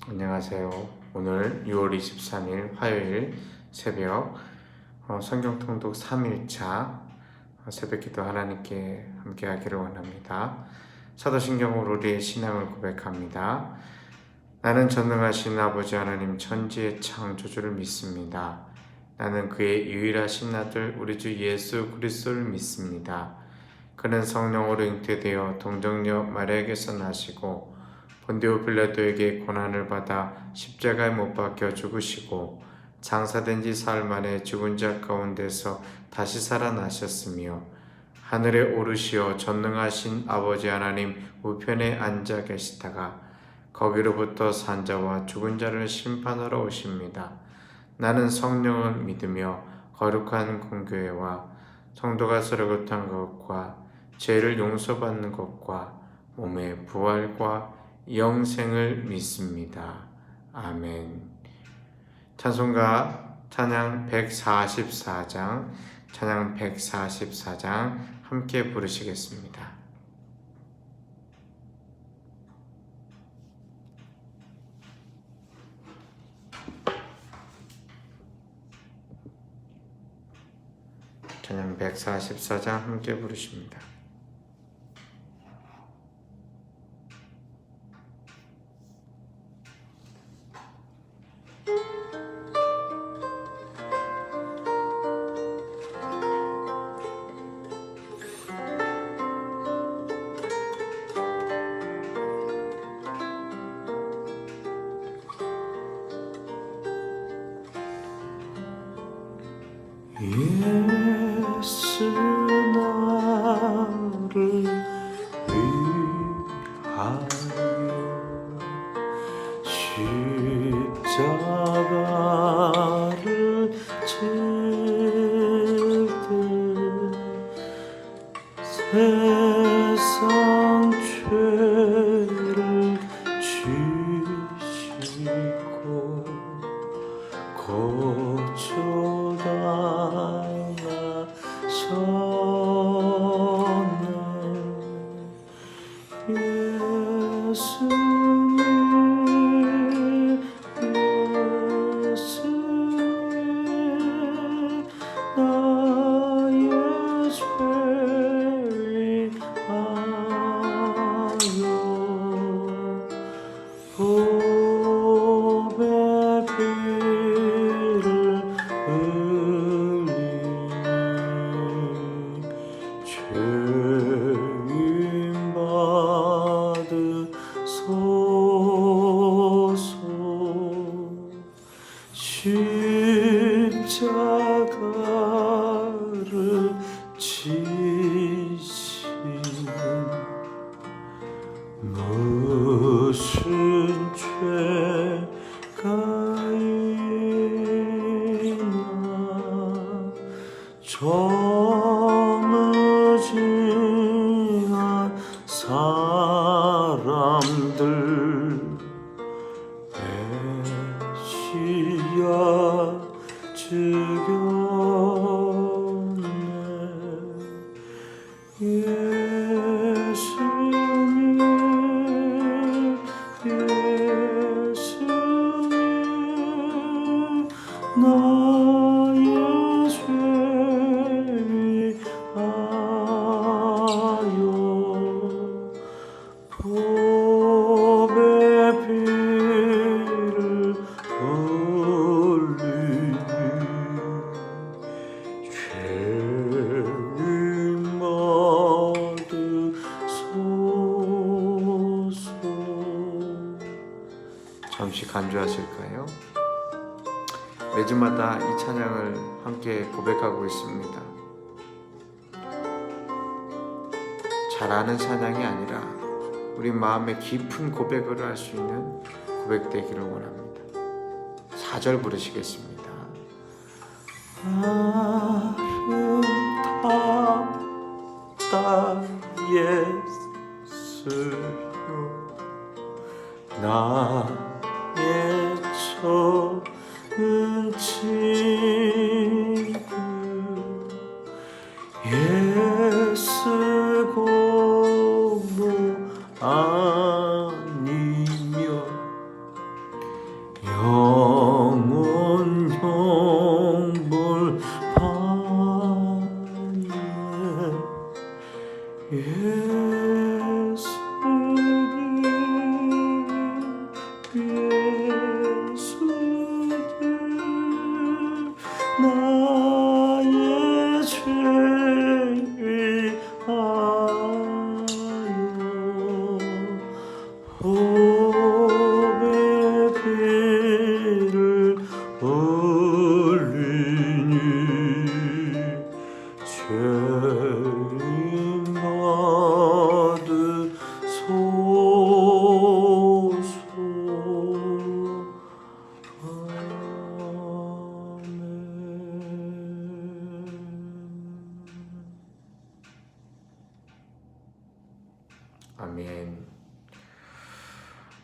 안녕하세요. 오늘 6월 23일 화요일 새벽 성경 통독 3일차 새벽 기도 하나님께 함께 하기를 원합니다. 사도신경으로 우리의 신앙을 고백합니다. 나는 전능하신 아버지 하나님 천지의 창조주를 믿습니다. 나는 그의 유일하신 아들 우리 주 예수 그리스도를 믿습니다. 그는 성령으로 잉태되어 동정녀 마리아에게서 나시고 본디오 빌라도에게 고난을 받아 십자가에 못 박혀 죽으시고 장사된 지 사흘 만에 죽은 자 가운데서 다시 살아나셨으며 하늘에 오르시어 전능하신 아버지 하나님 우편에 앉아 계시다가 거기로부터 산자와 죽은 자를 심판하러 오십니다. 나는 성령을 믿으며 거룩한 공교회와 성도가 서로 교통한 것과 죄를 용서받는 것과 몸의 부활과 영생을 믿습니다. 아멘. 찬송가 찬양 144장 함께 부르시겠습니다. 찬양 144장 함께 부르십니다. 예수 나를 위하여 십자가를 질때 세상 죄를 지시고 고쳐달라셨네. 예수님 나의 죄를 위하여 보배 피를 흘리니 죄인 받으소서. 십자가를 지시는 무슨 죄가 있나. 저무징한 사람들 메시아 죽였네. 예수님 나의 죄를 위하여 보배 피를 흘리니 죄인 받으소서. 잠시 간주하실까요? 매주마다 이 찬양을 함께 고백하고 있습니다. 잘 아는 찬양이 아니라 우리 마음의 깊은 고백을 할 수 있는 고백되기를 원합니다. 4절 부르시겠습니다. 아름답다 예수여 나의 좋은 친구 예수 고모 아니며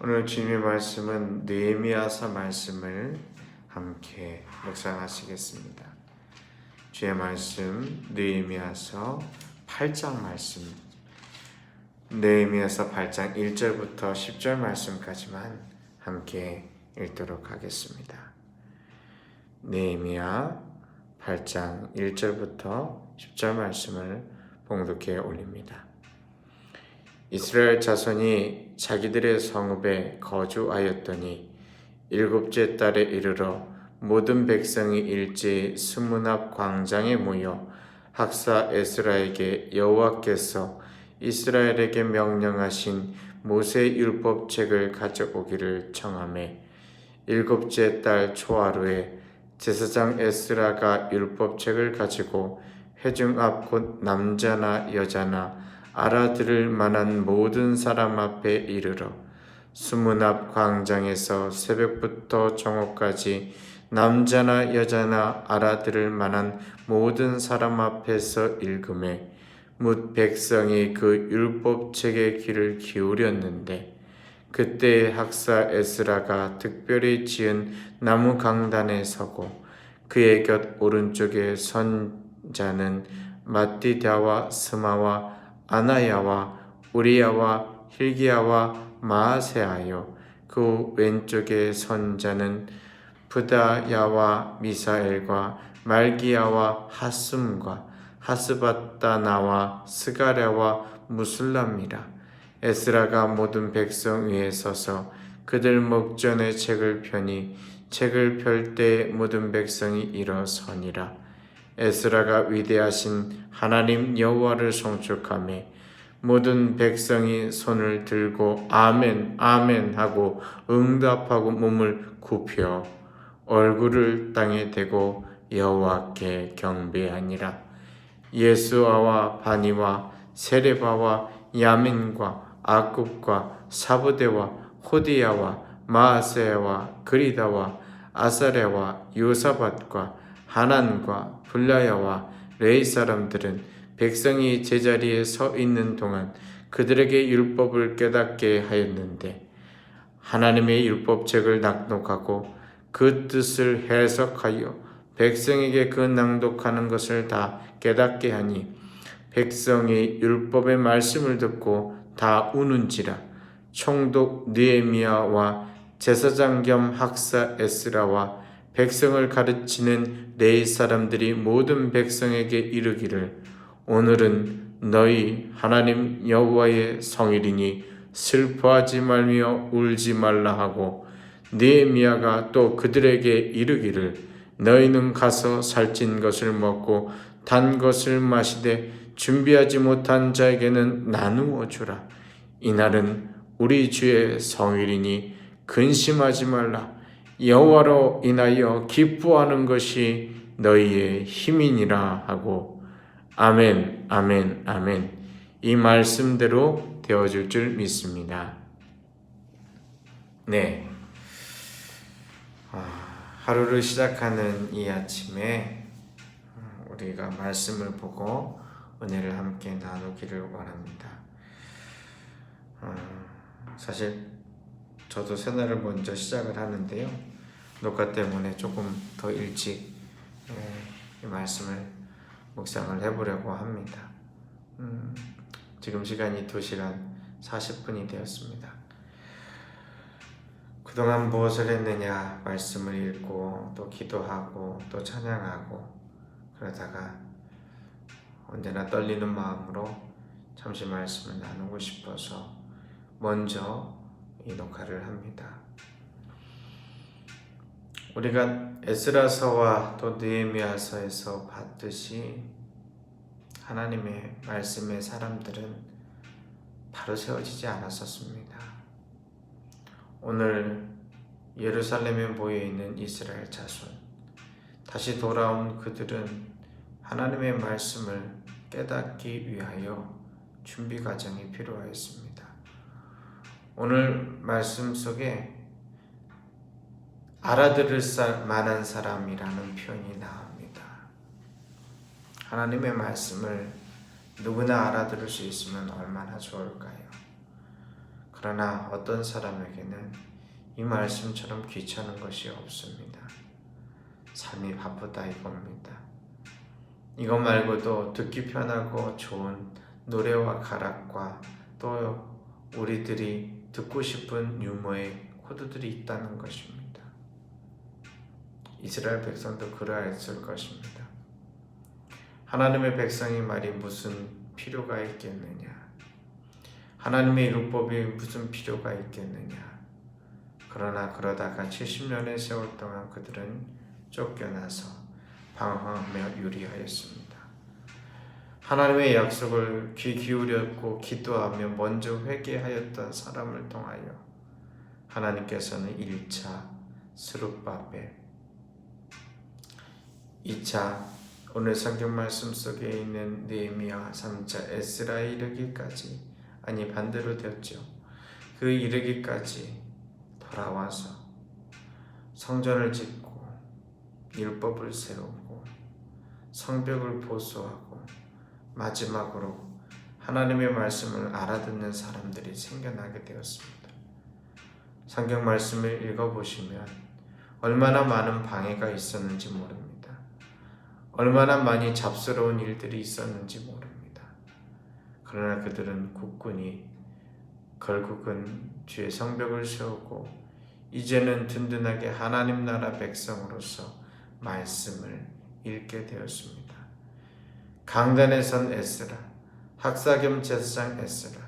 오늘 주님의 말씀은 느헤미야서 말씀을 함께 묵상하시겠습니다. 주의 말씀 느헤미야서 8장 말씀, 느헤미야서 8장 1절부터 10절 말씀까지만 함께 읽도록 하겠습니다. 느헤미야 8장 1절부터 10절 말씀을 봉독해 올립니다. 이스라엘 자손이 자기들의 성읍에 거주하였더니 일곱째 달에 이르러 모든 백성이 일제히 수문 앞 광장에 모여 학사 에스라에게 여호와께서 이스라엘에게 명령하신 모세 율법책을 가져오기를 청하매 일곱째 달 초하루에 제사장 에스라가 율법책을 가지고 회중 앞 곧 남자나 여자나 알아들을 만한 모든 사람 앞에 이르러 수문 앞 광장에서 새벽부터 정오까지 남자나 여자나 알아들을 만한 모든 사람 앞에서 읽음에 뭇 백성이 그 율법책의 귀를 기울였는데 그때 학사 에스라가 특별히 지은 나무 강단에 서고 그의 곁 오른쪽에 선 자는 마띠다와 스마와 아나야와 우리야와 힐기야와 마아세아요 그 왼쪽에 선 자는 부다야와 미사엘과 말기야와 하숨과 하스바다나와 스가랴와 무술람이라. 에스라가 모든 백성 위에 서서 그들 목전에 책을 펴니 책을 펼 때 모든 백성이 일어서니라. 에스라가 위대하신 하나님 여호와를 송축하며 모든 백성이 손을 들고 아멘 아멘 하고 응답하고 몸을 굽혀 얼굴을 땅에 대고 여호와께 경배하니라. 예수아와 바니와 세레바와 야민과 아굽과 사부대와 호디야와 마아세와 그리다와 아사레와 요사밧과 하난과 블라야와 레이 사람들은 백성이 제자리에 서 있는 동안 그들에게 율법을 깨닫게 하였는데 하나님의 율법책을 낭독하고 그 뜻을 해석하여 백성에게 그 낭독하는 것을 다 깨닫게 하니 백성이 율법의 말씀을 듣고 다 우는지라. 총독 느헤미야와 제사장 겸 학사 에스라와 백성을 가르치는 레위 사람들이 모든 백성에게 이르기를 오늘은 너희 하나님 여호와의 성일이니 슬퍼하지 말며 울지 말라 하고 느헤미야가 또 그들에게 이르기를 너희는 가서 살찐 것을 먹고 단 것을 마시되 준비하지 못한 자에게는 나누어 주라. 이날은 우리 주의 성일이니 근심하지 말라. 여호와로 인하여 기뻐하는 것이 너희의 힘이니라 하고 아멘 아멘 아멘 이 말씀대로 되어질 줄 믿습니다. 네, 하루를 시작하는 이 아침에 우리가 말씀을 보고 은혜를 함께 나누기를 원합니다. 사실 저도 새날을 먼저 시작을 하는데요. 녹화 때문에 조금 더 일찍 이 말씀을 묵상을 해보려고 합니다. 지금 시간이 2시간 40분이 되었습니다. 그동안 무엇을 했느냐 말씀을 읽고 또 기도하고 또 찬양하고 그러다가 언제나 떨리는 마음으로 잠시 말씀을 나누고 싶어서 먼저 이 녹화를 합니다. 우리가 에스라서와 또 느헤미야서에서 봤듯이 하나님의 말씀의 사람들은 바로 세워지지 않았었습니다. 오늘 예루살렘에 모여있는 이스라엘 자손, 다시 돌아온 그들은 하나님의 말씀을 깨닫기 위하여 준비 과정이 필요하였습니다. 오늘 말씀 속에 알아들을 만한 사람이라는 표현이 나옵니다. 하나님의 말씀을 누구나 알아들을 수 있으면 얼마나 좋을까요? 그러나 어떤 사람에게는 이 말씀처럼 귀찮은 것이 없습니다. 삶이 바쁘다 이겁니다. 이것 말고도 듣기 편하고 좋은 노래와 가락과 또 우리들이 듣고 싶은 유머의 코드들이 있다는 것입니다. 이스라엘 백성도 그러했을 것입니다. 하나님의 백성의 말이 무슨 필요가 있겠느냐? 하나님의 율법이 무슨 필요가 있겠느냐? 그러나 그러다가 70년의 세월 동안 그들은 쫓겨나서 방황하며 유리하였습니다. 하나님의 약속을 귀 기울였고 기도하며 먼저 회개하였던 사람을 통하여 하나님께서는 1차 스룹바벨, 2차 오늘 성경 말씀 속에 있는 느헤미야, 3차 에스라에 이르기까지, 아니 반대로 되었죠. 그 이르기까지 돌아와서 성전을 짓고 율법을 세우고 성벽을 보수하고 마지막으로 하나님의 말씀을 알아듣는 사람들이 생겨나게 되었습니다. 성경 말씀을 읽어보시면 얼마나 많은 방해가 있었는지 모릅니다. 얼마나 많이 잡스러운 일들이 있었는지 모릅니다. 그러나 그들은 굳건히 결국은 주의 성벽을 세우고 이제는 든든하게 하나님 나라 백성으로서 말씀을 읽게 되었습니다. 강단에 선 에스라, 학사 겸 제사장 에스라,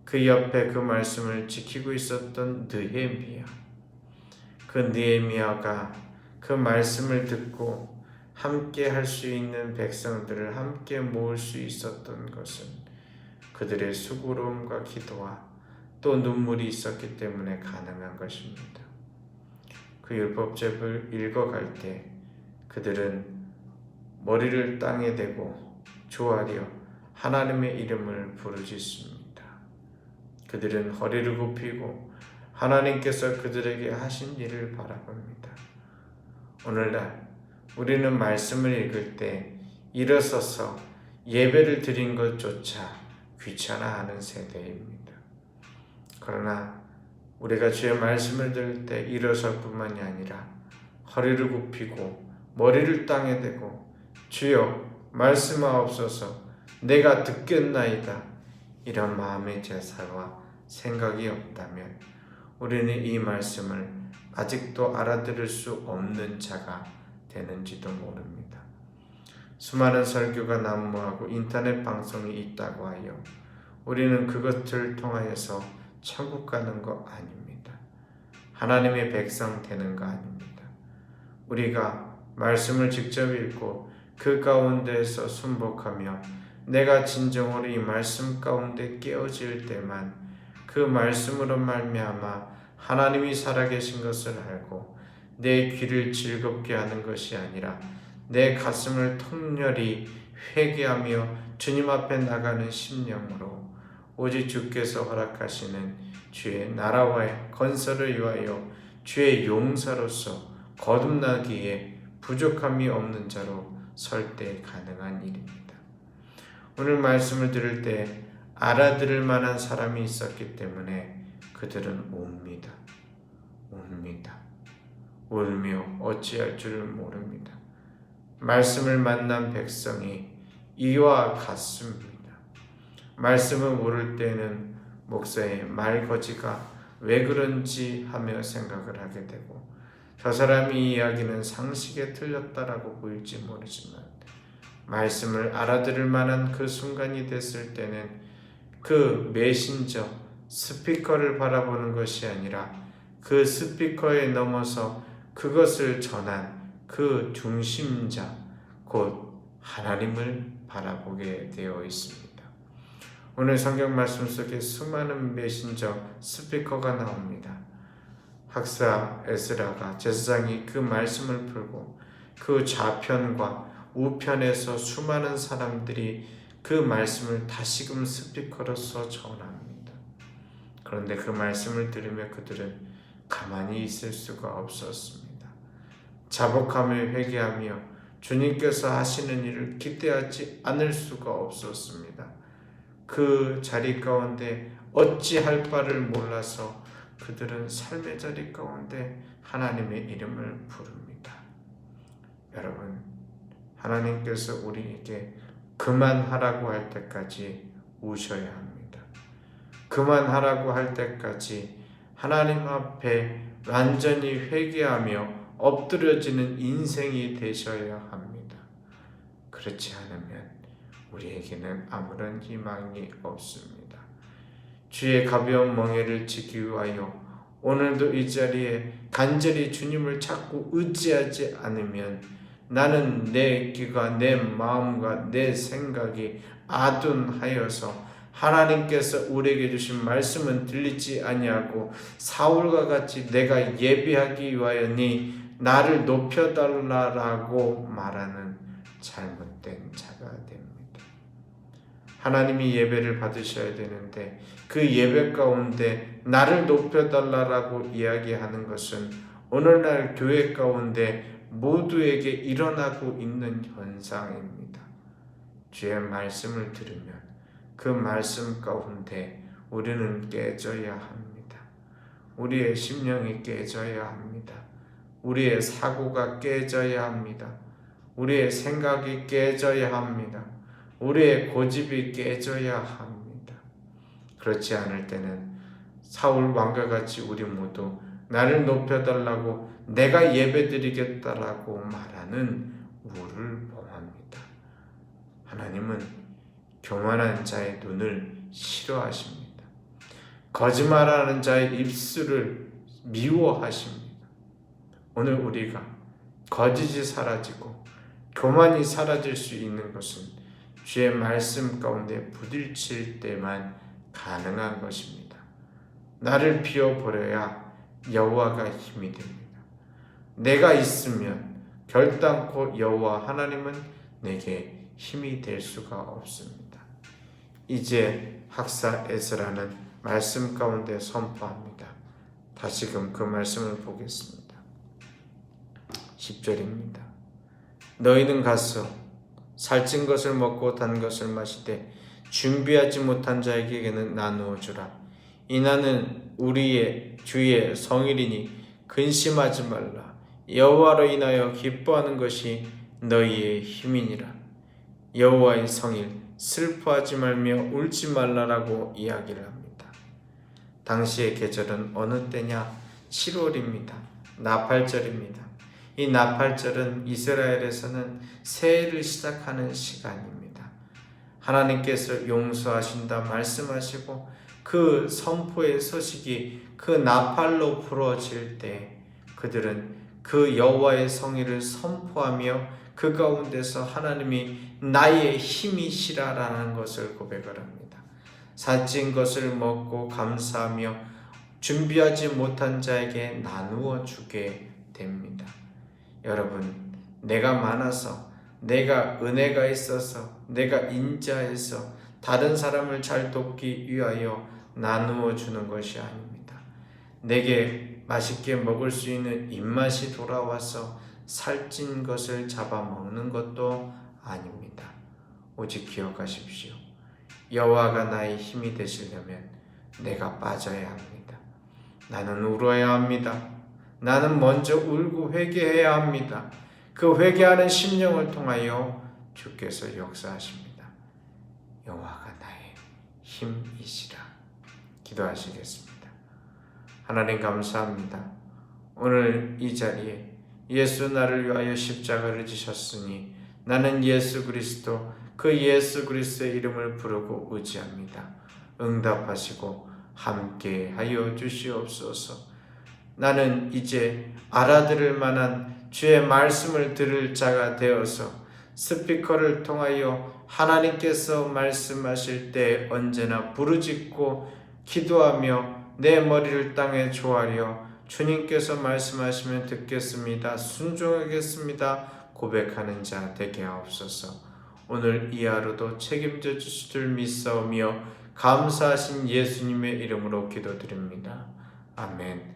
그 옆에 그 말씀을 지키고 있었던 느헤미야, 그 느헤미야가 그 말씀을 듣고 함께 할 수 있는 백성들을 함께 모을 수 있었던 것은 그들의 수고로움과 기도와 또 눈물이 있었기 때문에 가능한 것입니다. 그 율법책을 읽어갈 때 그들은 머리를 땅에 대고 조아려 하나님의 이름을 부르짖습니다. 그들은 허리를 굽히고 하나님께서 그들에게 하신 일을 바라봅니다. 오늘날 우리는 말씀을 읽을 때 일어서서 예배를 드린 것조차 귀찮아하는 세대입니다. 그러나 우리가 주의 말씀을 들을 때 일어설 뿐만이 아니라 허리를 굽히고 머리를 땅에 대고 주여 말씀하옵소서 내가 듣겠나이다 이런 마음의 제사와 생각이 없다면 우리는 이 말씀을 아직도 알아들을 수 없는 자가 되는지도 모릅니다. 수많은 설교가 난무하고 인터넷 방송이 있다고 하여 우리는 그것을 통하여서 천국 가는 거 아닙니다. 하나님의 백성 되는 거 아닙니다. 우리가 말씀을 직접 읽고 그 가운데에서 순복하며 내가 진정으로 이 말씀 가운데 깨어질 때만 그 말씀으로 말미암아 하나님이 살아계신 것을 알고 내 귀를 즐겁게 하는 것이 아니라 내 가슴을 통렬히 회개하며 주님 앞에 나가는 심령으로 오직 주께서 허락하시는 주의 나라와의 건설을 위하여 주의 용사로서 거듭나기에 부족함이 없는 자로 설 때 가능한 일입니다. 오늘 말씀을 들을 때 알아들을 만한 사람이 있었기 때문에 그들은 옵니다. 울며 어찌할 줄을 모릅니다. 말씀을 만난 백성이 이와 같습니다. 말씀을 모를 때는 목사의 말거지가 왜 그런지 하며 생각을 하게 되고 저 사람이 이야기는 상식에 틀렸다라고 보일지 모르지만 말씀을 알아들을 만한 그 순간이 됐을 때는 그 메신저 스피커를 바라보는 것이 아니라 그 스피커에 넘어서 그것을 전한 그 중심자 곧 하나님을 바라보게 되어 있습니다. 오늘 성경 말씀 속에 수많은 메신저 스피커가 나옵니다. 학사 에스라가 제사장이 그 말씀을 풀고 그 좌편과 우편에서 수많은 사람들이 그 말씀을 다시금 스피커로서 전합니다. 그런데 그 말씀을 들으며 그들은 가만히 있을 수가 없었습니다. 자복하며 회개하며 주님께서 하시는 일을 기대하지 않을 수가 없었습니다. 그 자리 가운데 어찌할 바를 몰라서 그들은 삶의 자리 가운데 하나님의 이름을 부릅니다. 여러분, 하나님께서 우리에게 그만하라고 할 때까지 우셔야 합니다. 그만하라고 할 때까지 하나님 앞에 완전히 회개하며 엎드려지는 인생이 되셔야 합니다. 그렇지 않으면 우리에게는 아무런 희망이 없습니다. 주의 가벼운 멍에를 지기 위하여 오늘도 이 자리에 간절히 주님을 찾고 의지하지 않으면 나는 내 귀가 내 마음과 내 생각이 아둔하여서 하나님께서 우리에게 주신 말씀은 들리지 아니하고 사울과 같이 내가 예배하기 위하여니 나를 높여달라고 말하는 잘못된 자가 됩니다. 하나님이 예배를 받으셔야 되는데 그 예배 가운데 나를 높여달라고 이야기하는 것은 오늘날 교회 가운데 모두에게 일어나고 있는 현상입니다. 주의 말씀을 들으면 그 말씀 가운데 우리는 깨져야 합니다. 우리의 심령이 깨져야 합니다. 우리의 사고가 깨져야 합니다. 우리의 생각이 깨져야 합니다. 우리의 고집이 깨져야 합니다. 그렇지 않을 때는 사울 왕과 같이 우리 모두 나를 높여달라고 내가 예배드리겠다라고 말하는 우를 범합니다. 하나님은 교만한 자의 눈을 싫어하십니다. 거짓말하는 자의 입술을 미워하십니다. 오늘 우리가 거짓이 사라지고 교만이 사라질 수 있는 것은 주의 말씀 가운데 부딪힐 때만 가능한 것입니다. 나를 비워버려야 여호와가 힘이 됩니다. 내가 있으면 결단코 여호와 하나님은 내게 힘이 될 수가 없습니다. 이제 학사 에스라는 말씀 가운데 선포합니다. 다시금 그 말씀을 보겠습니다. 10절입니다. 너희는 가서 살찐 것을 먹고 단 것을 마시되 준비하지 못한 자에게는 나누어 주라. 이나는 우리의 주의 성일이니 근심하지 말라. 여호와로 인하여 기뻐하는 것이 너희의 힘이니라. 여호와의 성일 슬퍼하지 말며 울지 말라라고 이야기를 합니다. 당시의 계절은 어느 때냐? 7월입니다. 나팔절입니다. 이 나팔절은 이스라엘에서는 새해를 시작하는 시간입니다. 하나님께서 용서하신다 말씀하시고 그 선포의 소식이 그 나팔로 불어질 때 그들은 그 여호와의 성의를 선포하며 그 가운데서 하나님이 나의 힘이시라라는 것을 고백을 합니다. 살찐 것을 먹고 감사하며 준비하지 못한 자에게 나누어 주게 됩니다. 여러분, 내가 많아서, 내가 은혜가 있어서, 내가 인자해서 다른 사람을 잘 돕기 위하여 나누어 주는 것이 아닙니다. 내게 맛있게 먹을 수 있는 입맛이 돌아와서 살찐 것을 잡아먹는 것도 아닙니다. 오직 기억하십시오. 여호와가 나의 힘이 되시려면 내가 빠져야 합니다. 나는 울어야 합니다. 나는 먼저 울고 회개해야 합니다. 그 회개하는 심령을 통하여 주께서 역사하십니다. 여호와가 나의 힘이시라. 기도하시겠습니다. 하나님 감사합니다. 오늘 이 자리에 예수 나를 위하여 십자가를 지셨으니 나는 예수 그리스도 그 예수 그리스도의 이름을 부르고 의지합니다. 응답하시고 함께하여 주시옵소서. 나는 이제 알아들을 만한 주의 말씀을 들을 자가 되어서 스피커를 통하여 하나님께서 말씀하실 때 언제나 부르짖고 기도하며 내 머리를 땅에 조아려 주님께서 말씀하시면 듣겠습니다. 순종하겠습니다. 고백하는 자 되게 하옵소서. 오늘 이 하루도 책임져 주실 줄 믿사오며 감사하신 예수님의 이름으로 기도드립니다. 아멘.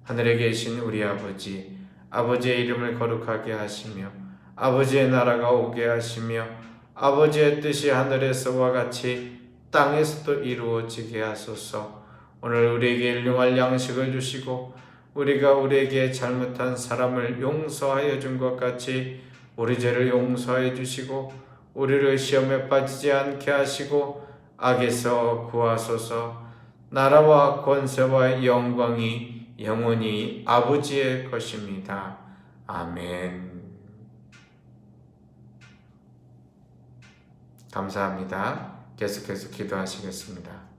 하늘에 계신 우리 아버지, 아버지의 이름을 거룩하게 하시며 아버지의 나라가 오게 하시며 아버지의 뜻이 하늘에서와 같이 땅에서도 이루어지게 하소서. 오늘 우리에게 일용할 양식을 주시고 우리가 우리에게 잘못한 사람을 용서하여 준 것 같이 우리 죄를 용서하여 주시고 우리를 시험에 빠지지 않게 하시고 악에서 구하소서. 나라와 권세와 영광이 영원히 아버지의 것입니다. 아멘. 감사합니다. 계속해서 기도하시겠습니다.